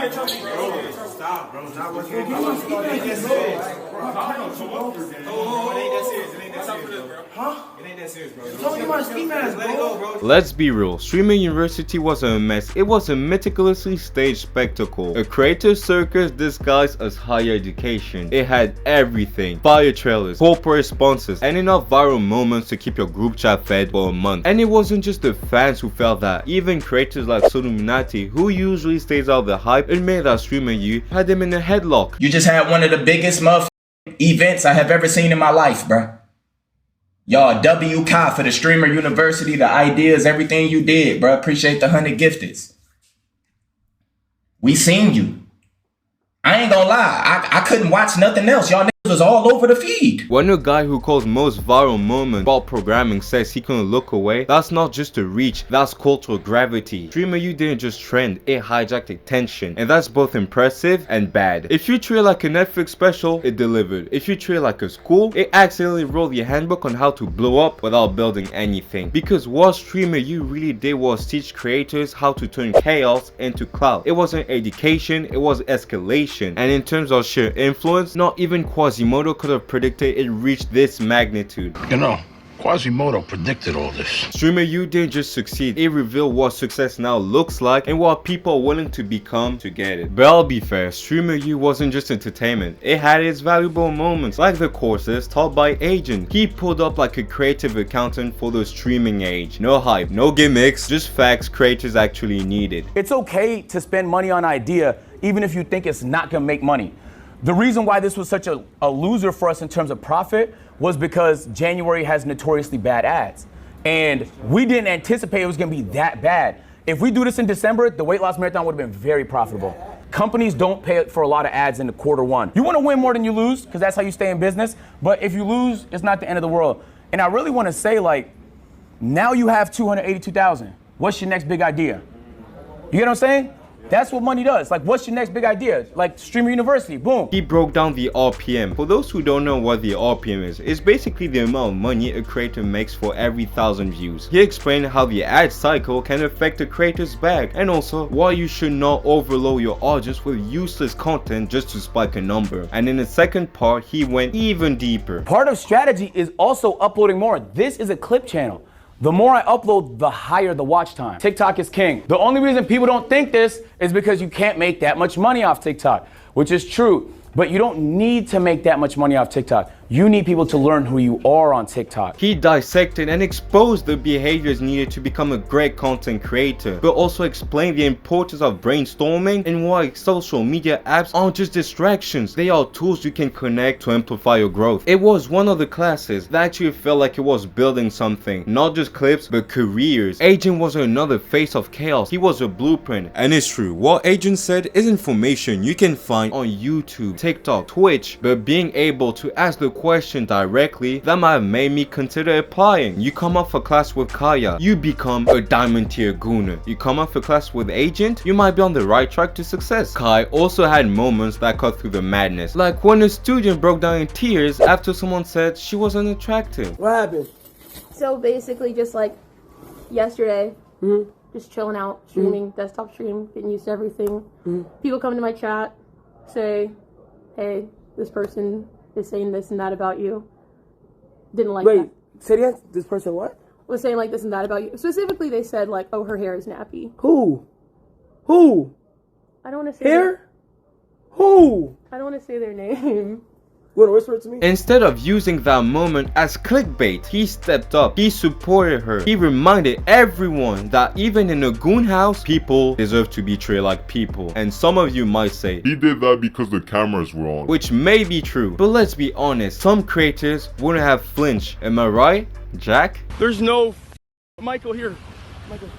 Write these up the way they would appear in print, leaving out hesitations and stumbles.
Stop, bro. Stop what's going on. It ain't that serious, bro. Let's be real, Streamer University wasn't a mess, it was a meticulously staged spectacle. A creative circus disguised as higher education. It had everything: fire trailers, corporate sponsors, and enough viral moments to keep your group chat fed for a month. And it wasn't just the fans who felt that. Even creators like Illuminati, who usually stays out of the hype, admit that Streamer U had them in a headlock. You just had one of the biggest events I have ever seen in my life, bruh. Y'all, WK for the Streamer University, the ideas, everything you did, bro. Appreciate the 100 gifteds. We seen you. I ain't gonna lie, I couldn't watch nothing else. Y'all niggas was all over the feed. When a guy who calls most viral moments about programming says he couldn't look away, that's not just a reach, that's cultural gravity. Streamer U didn't just trend, it hijacked attention, and that's both impressive and bad. If you treat it like a Netflix special, it delivered. If you treat it like a school, it accidentally wrote the handbook on how to blow up without building anything. Because what Streamer U really did was teach creators how to turn chaos into clout. It wasn't education, it was escalation. And in terms of sheer influence, not even Quasimodo could have predicted it reached this magnitude. You know, Quasimodo predicted all this. Streamer U didn't just succeed, it revealed what success now looks like and what people are willing to become to get it. But I'll be fair, Streamer U wasn't just entertainment, it had its valuable moments, like the courses taught by Agent. He pulled up like a creative accountant for the streaming age. No hype, no gimmicks, just facts creators actually needed. It's okay to spend money on idea even if you think it's not gonna make money. The reason why this was such a loser for us in terms of profit was because January has notoriously bad ads. And we didn't anticipate it was gonna be that bad. If we do this in December, the weight loss marathon would have been very profitable. Companies don't pay for a lot of ads in the quarter 1. You wanna win more than you lose, because that's how you stay in business. But if you lose, it's not the end of the world. And I really wanna say, like, now you have 282,000. What's your next big idea? You get what I'm saying? That's what money does. Like, what's your next big idea? Like Streamer University, boom. He broke down the RPM. For those who don't know what the RPM is, it's basically the amount of money a creator makes for every 1,000 views. He explained how the ad cycle can affect a creator's bag, and also why you should not overload your audience with useless content just to spike a number. And in the second part, he went even deeper. Part of strategy is also uploading more. This is a clip channel. The more I upload, the higher the watch time. TikTok is king. The only reason people don't think this is because you can't make that much money off TikTok, which is true. But you don't need to make that much money off TikTok. You need people to learn who you are on TikTok. He dissected and exposed the behaviors needed to become a great content creator, but also explained the importance of brainstorming and why social media apps aren't just distractions, they are tools you can connect to amplify your growth. It was one of the classes that actually felt like it was building something, not just clips, but careers. Agent was another face of chaos, he was a blueprint. And it's true, what Agent said is information you can find on YouTube, TikTok, Twitch, but being able to ask the question directly, that might have made me consider applying. You come off a class with Kaya, you become a diamond tier gooner. You come off a class with Agent, you might be on the right track to success. Kai also had moments that cut through the madness, like when a student broke down in tears after someone said she wasn't attractive. What happened? So basically just like yesterday, just chilling out, streaming, desktop stream, getting used to everything. People come into my chat, say, hey, this person is saying this and that about you. Didn't like that. Wait, say that. This person what? Was saying like this and that about you. Specifically, they said like, oh, her hair is nappy. Who? Who? I don't want to say Hair? Who? I don't want to say their name. You want to whisper it to me? Instead of using that moment as clickbait, he stepped up, he supported her, he reminded everyone that even in a goon house, people deserve to be treated like people. And some of you might say, he did that because the cameras were on. Which may be true, but let's be honest, some creators wouldn't have flinched, am I right, Jack? There's no Michael here. Michael, do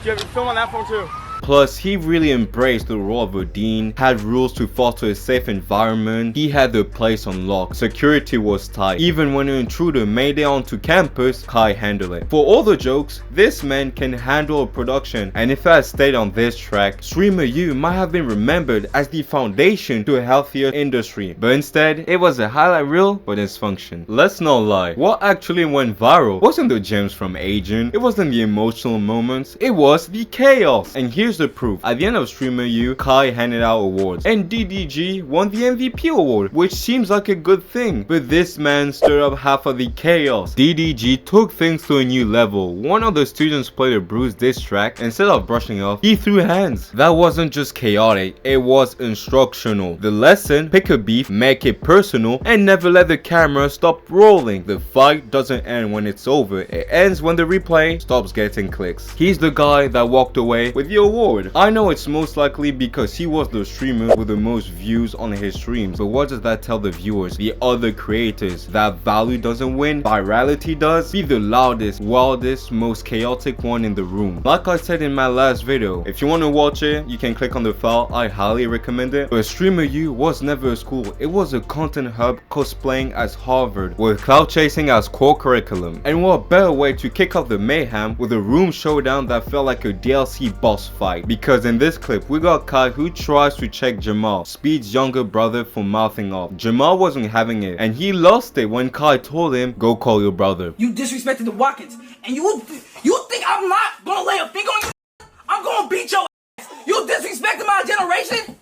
you have your film on that phone too? Plus, he really embraced the role of a dean, had rules to foster a safe environment, he had the place on lock, security was tight. Even when an intruder made it onto campus, Kai handled it. For all the jokes, this man can handle a production, and if I had stayed on this track, Streamer U might have been remembered as the foundation to a healthier industry. But instead, it was a highlight reel for dysfunction. Let's not lie, what actually went viral wasn't the gems from Agent, it wasn't the emotional moments, it was the chaos. And here here's the proof. At the end of Streamer U, Kai handed out awards, and DDG won the MVP award, which seems like a good thing, but this man stirred up half of the chaos. DDG took things to a new level. One of the students played a bruised diss track. Instead of brushing off, he threw hands. That wasn't just chaotic, it was instructional. The lesson: pick a beef, make it personal, and never let the camera stop rolling. The fight doesn't end when it's over, it ends when the replay stops getting clicks. He's the guy that walked away with the award. I know it's most likely because he was the streamer with the most views on his streams, but what does that tell the viewers, the other creators? That value doesn't win, virality does. Be the loudest, wildest, most chaotic one in the room. Like I said in my last video, if you want to watch it, you can click on the file. I highly recommend it. But Streamer U was never a school, it was a content hub cosplaying as Harvard with cloud chasing as core curriculum. And what better way to kick off the mayhem with a room showdown that felt like a DLC boss fight? Because in this clip we got Kai who tries to check Jamal, Speed's younger brother, for mouthing off. Jamal wasn't having it, and he lost it when Kai told him, go call your brother. You disrespected the Watkins, and you think I'm not gonna lay a finger on you? I'm gonna beat your ass. You disrespected my generation?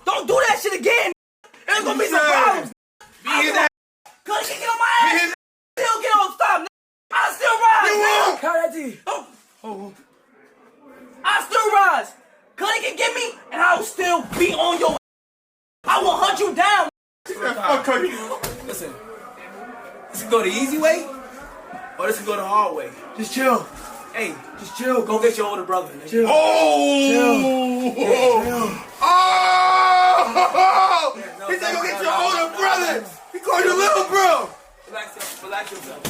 Don't do that shit again. There's gonna be some problems. Cause you get on my ass, still get on stop. I still rise. Count that T. Oh. I still rise. Cause he can get me, and I will still be on your ass. I will hunt you down. Listen, this can go the easy way, or this can go the hard way. Just chill. Hey, just chill. Go get your older brother. Chill. Oh! Chill. Yeah, chill. Oh! He said go get your older brother. He called you little bro. Relax yourself.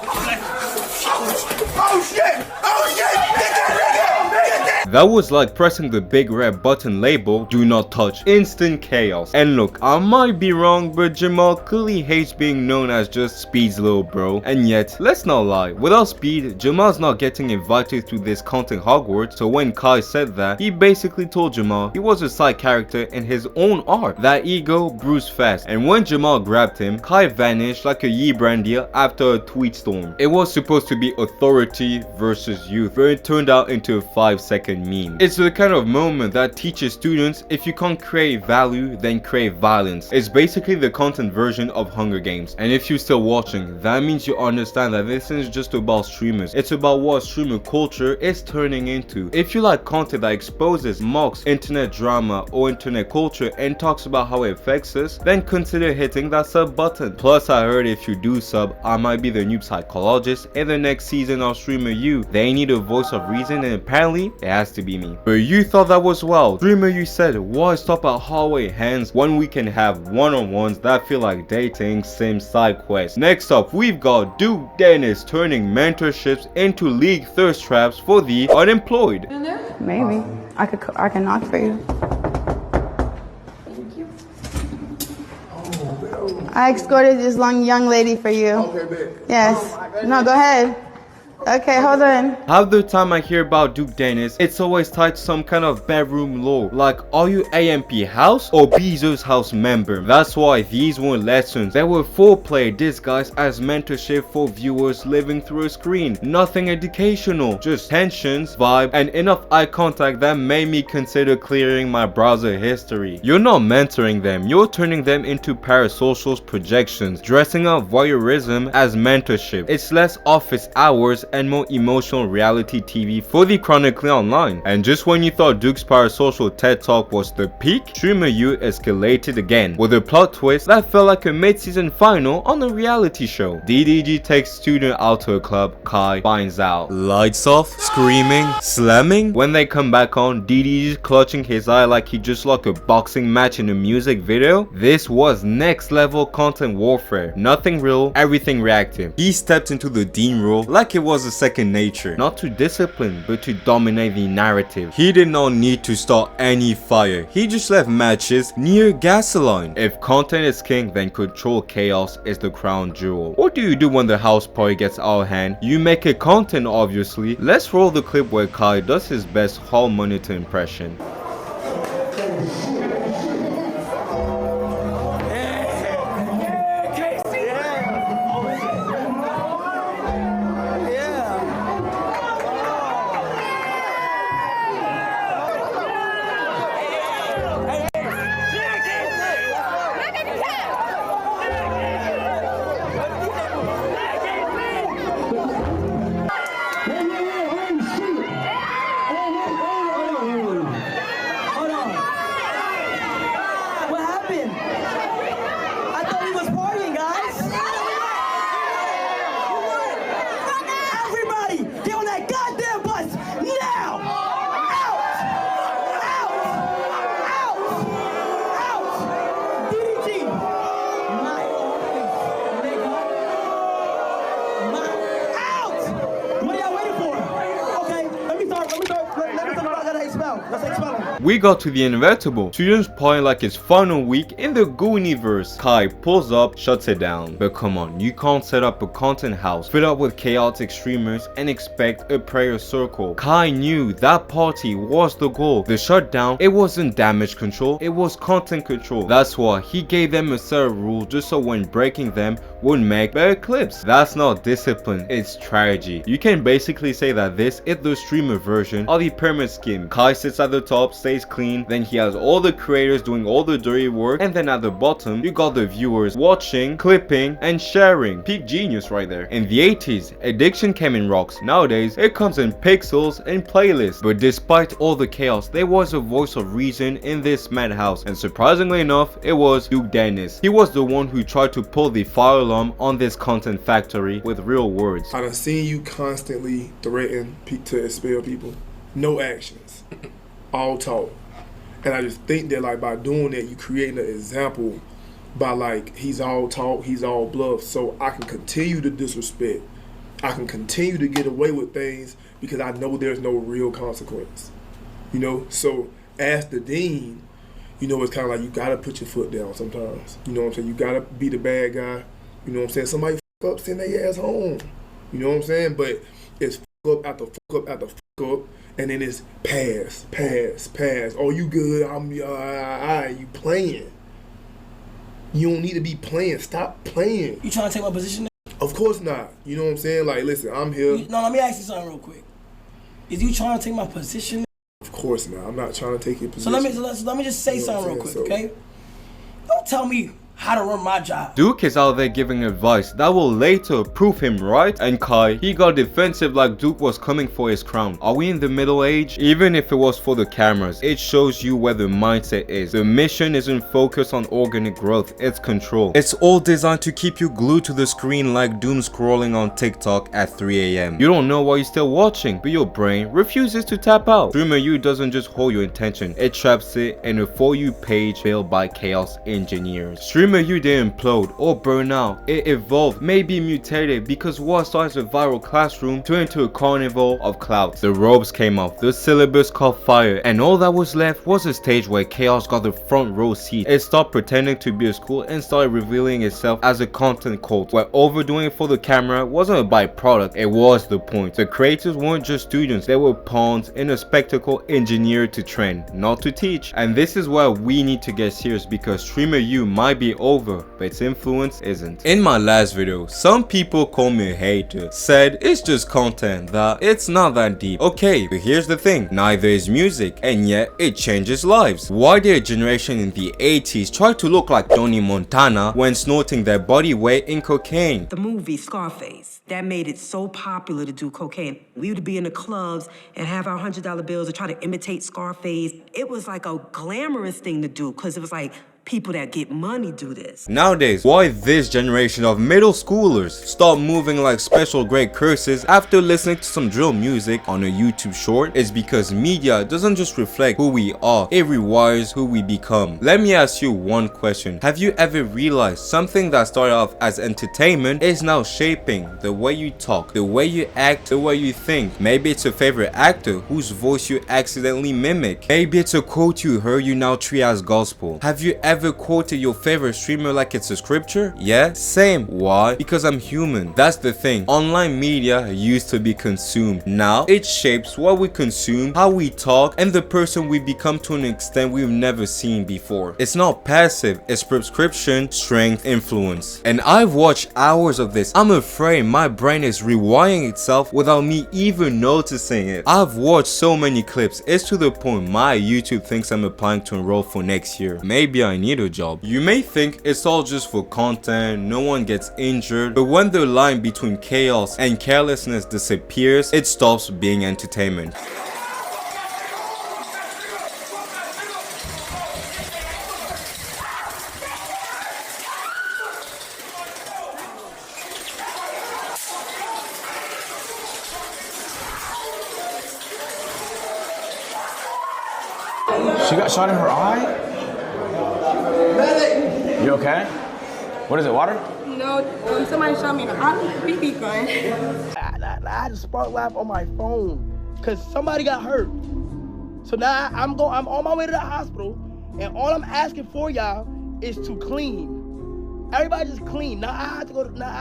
Oh shit! Oh shit! Get that nigga! That was like pressing the big red button label, do not touch. Instant chaos. And look, I might be wrong, but Jamal clearly hates being known as just Speed's little bro. And yet, let's not lie, without Speed, Jamal's not getting invited to this content Hogwarts. So when Kai said that, he basically told Jamal he was a side character in his own art. That ego bruised fast, and when Jamal grabbed him, Kai vanished like a Brandia after a tweet storm. It was supposed to be authority versus youth, but it turned out into a 5-second meme. It's the kind of moment that teaches students if you can't create value, then create violence. It's basically the content version of Hunger Games. And if you're still watching, that means you understand that this isn't just about streamers, it's about what streamer culture is turning into. If you like content that exposes, mocks internet drama or internet culture and talks about how it affects us, then consider hitting that sub button. Plus, I heard if you do sub, I might be the noob psychologist in the next season of Streamer U. They need a voice of reason, and apparently it has to be me. But you thought that was wild. Streamer U said, why stop at hallway hands when we can have one-on-ones that feel like dating sim side quests? Next up, we've got Duke Dennis turning mentorships into league thirst traps for the unemployed. Maybe. I can knock for you. I escorted this young lady for you. Okay, babe. Yes. No, go ahead. Okay, hold on. Half the time I hear about Duke Dennis, it's always tied to some kind of bedroom lore. Like, are you AMP house or Bezos house member? That's why these weren't lessons. They were foreplay disguised as mentorship for viewers living through a screen. Nothing educational, just tensions, vibe, and enough eye contact that made me consider clearing my browser history. You're not mentoring them, you're turning them into parasocials projections, dressing up voyeurism as mentorship. It's less office hours and more emotional reality TV for the chronically online. And just when you thought Duke's parasocial TED Talk was the peak, Streamer U escalated again with a plot twist that felt like a mid-season final on a reality show. DDG takes student out to a club, Kai finds out. Lights off, screaming, slamming. When they come back on, DDG clutching his eye like he just lost a boxing match in a music video. This was next level content warfare. Nothing real, everything reactive. He stepped into the Dean role like it was a second nature, not to discipline but to dominate the narrative. He did not need to start any fire, he just left matches near gasoline. If content is king, then control chaos is the crown jewel. What do you do when the house party gets out of hand? You make it content, obviously. Let's roll the clip where Kai does his best hall monitor impression. We got to the inevitable. Students partying like it's final week in the Gooniverse. Kai pulls up, shuts it down. But come on, you can't set up a content house filled up with chaotic streamers and expect a prayer circle. Kai knew that party was the goal. The shutdown, it wasn't damage control, it was content control. That's why he gave them a set of rules just so when breaking them would make better clips. That's not discipline, it's strategy. You can basically say that this is the streamer version of the pyramid scheme. Kai sits at the top, stays clean, then he has all the creators doing all the dirty work, and then at the bottom you got the viewers watching, clipping, and sharing. Peak genius right there. In the 80s, addiction came in rocks. Nowadays, it comes in pixels and playlists. But despite all the chaos, there was a voice of reason in this madhouse, and surprisingly enough, it was Duke Dennis. He was the one who tried to pull the fire alarm on this content factory with real words. I done seen you constantly threaten to expel people. No actions. All talk. And I just think that like by doing that, you creating an example by like, he's all talk, he's all bluff. So I can continue to disrespect. I can continue to get away with things because I know there's no real consequence. You know, so as the dean, you know, it's kind of like you gotta put your foot down sometimes. You know what I'm saying? You gotta be the bad guy. You know what I'm saying? Somebody f up, send their ass home. You know what I'm saying? But it's f up after f up after f up, and then it's pass. Oh, you good? I'm you playing. You don't need to be playing. Stop playing. You trying to take my position? Of course not. You know what I'm saying? Like, listen, I'm here. No, let me ask you something real quick. Is you trying to take my position? Of course not. I'm not trying to take your position. So let me just say something real quick, okay? Don't tell me how to run my job. Duke is out there giving advice that will later prove him right, and Kai, he got defensive like Duke was coming for his crown. Are we in the middle age? Even if it was for the cameras, it shows you where the mindset is. The mission isn't focused on organic growth, it's control. It's all designed to keep you glued to the screen like doom scrolling on TikTok at 3 AM. You don't know why you're still watching, but your brain refuses to tap out. Streamer U doesn't just hold your attention, it traps it in a For You page built by chaos engineers. Streamer U didn't implode or burn out, it evolved, maybe mutated, because what starts a viral classroom turned into a carnival of clouds. The robes came off, the syllabus caught fire, and all that was left was a stage where chaos got the front row seat. It stopped pretending to be a school and started revealing itself as a content cult, where overdoing it for the camera wasn't a byproduct, it was the point. The creators weren't just students, they were pawns in a spectacle engineered to trend, not to teach. And this is where we need to get serious, because Streamer U might be over, but its influence isn't. In my last video, some people call me a hater, said it's just content, that it's not that deep. Okay, but here's the thing, neither is music, and yet it changes lives. Why did a generation in the 80s try to look like Tony Montana when snorting their body weight in cocaine? The movie Scarface, that made it so popular to do cocaine. We would be in the clubs and have our $100 bills and try to imitate Scarface. It was like a glamorous thing to do because it was like, people that get money do this. Nowadays, why this generation of middle schoolers start moving like special grade curses after listening to some drill music on a YouTube short is because media doesn't just reflect who we are, it rewires who we become. Let me ask you one question. Have you ever realized something that started off as entertainment is now shaping the way you talk, the way you act, the way you think? Maybe it's a favorite actor whose voice you accidentally mimic. Maybe it's a quote you heard you now treat as gospel. Have you ever quoted your favorite streamer like it's a scripture? Yeah, same. Why? Because I'm human. That's the thing. Online media used to be consumed. Now it shapes what we consume, how we talk, and the person we become to an extent we've never seen before. It's not passive, it's prescription, strength, influence. And I've watched hours of this. I'm afraid my brain is rewiring itself without me even noticing it. I've watched so many clips, it's to the point my YouTube thinks I'm applying to enroll for next year. Maybe I need a job. You may think it's all just for content, no one gets injured, but when the line between chaos and carelessness disappears, it stops being entertainment. She got shot in her eye? You okay? What is it, water? No, somebody shot me in a hot BB gun. I had a spark laugh on my phone because somebody got hurt. So now I'm on my way to the hospital, and all I'm asking for y'all is to clean. Everybody just clean. Now I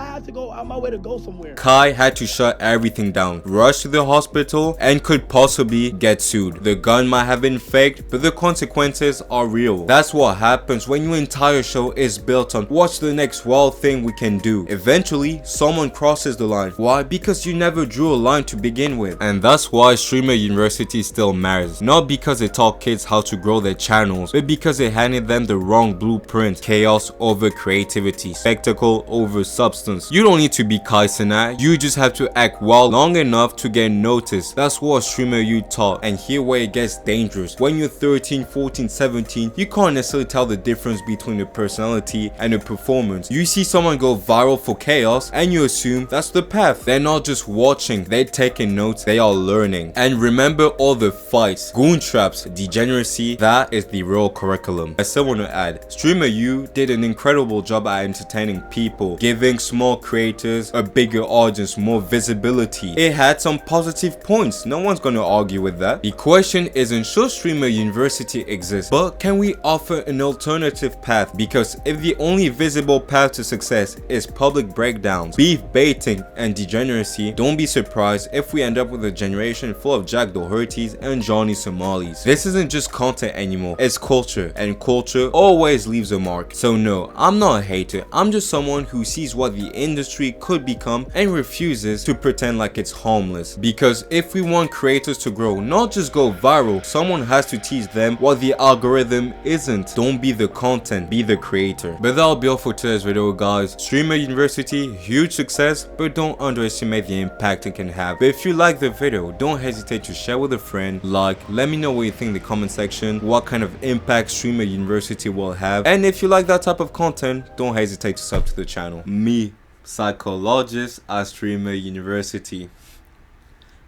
have to go on my way to go somewhere. Kai had to shut everything down, rush to the hospital, and could possibly get sued. The gun might have been faked, but the consequences are real. That's what happens when your entire show is built on what's the next wild thing we can do. Eventually, someone crosses the line. Why? Because you never drew a line to begin with. And that's why Streamer University still matters. Not because it taught kids how to grow their channels, but because it handed them the wrong blueprint. Chaos over creativity. Spectacle over substance. You don't need to be Kai Cenat, you just have to act wild long enough to get noticed. That's what Streamer U taught. And here where it gets dangerous. When you're 13, 14, 17, you can't necessarily tell the difference between the personality and the performance. You see someone go viral for chaos and you assume that's the path. They're not just watching, they're taking notes, they are learning. And remember all the fights, goon traps, degeneracy, that is the real curriculum. I still want to add, Streamer U did an incredible job at entertaining people, giving small creators a bigger audience, more visibility. It had some positive points, no one's gonna argue with that. The question isn't should Streamer University exist, but can we offer an alternative path? Because if the only visible path to success is public breakdowns, beef baiting, and degeneracy, don't be surprised if we end up with a generation full of Jack Dohertys and Johnny Somalis. This isn't just content anymore, it's culture, and culture always leaves a mark. So no, I'm not a hater, I'm just someone who sees what the industry could become and refuses to pretend like it's harmless. Because if we want creators to grow, not just go viral, someone has to teach them what the algorithm isn't. Don't be the content, be the creator. But that'll be all for today's video, guys. Streamer University, huge success, but don't underestimate the impact it can have. But if you like the video, don't hesitate to share with a friend, like, let me know what you think in the comment section, what kind of impact Streamer University will have, and if you like that type of content, don't hesitate to sub to the channel. Me, psychologist at Streamer University.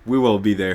We will be there.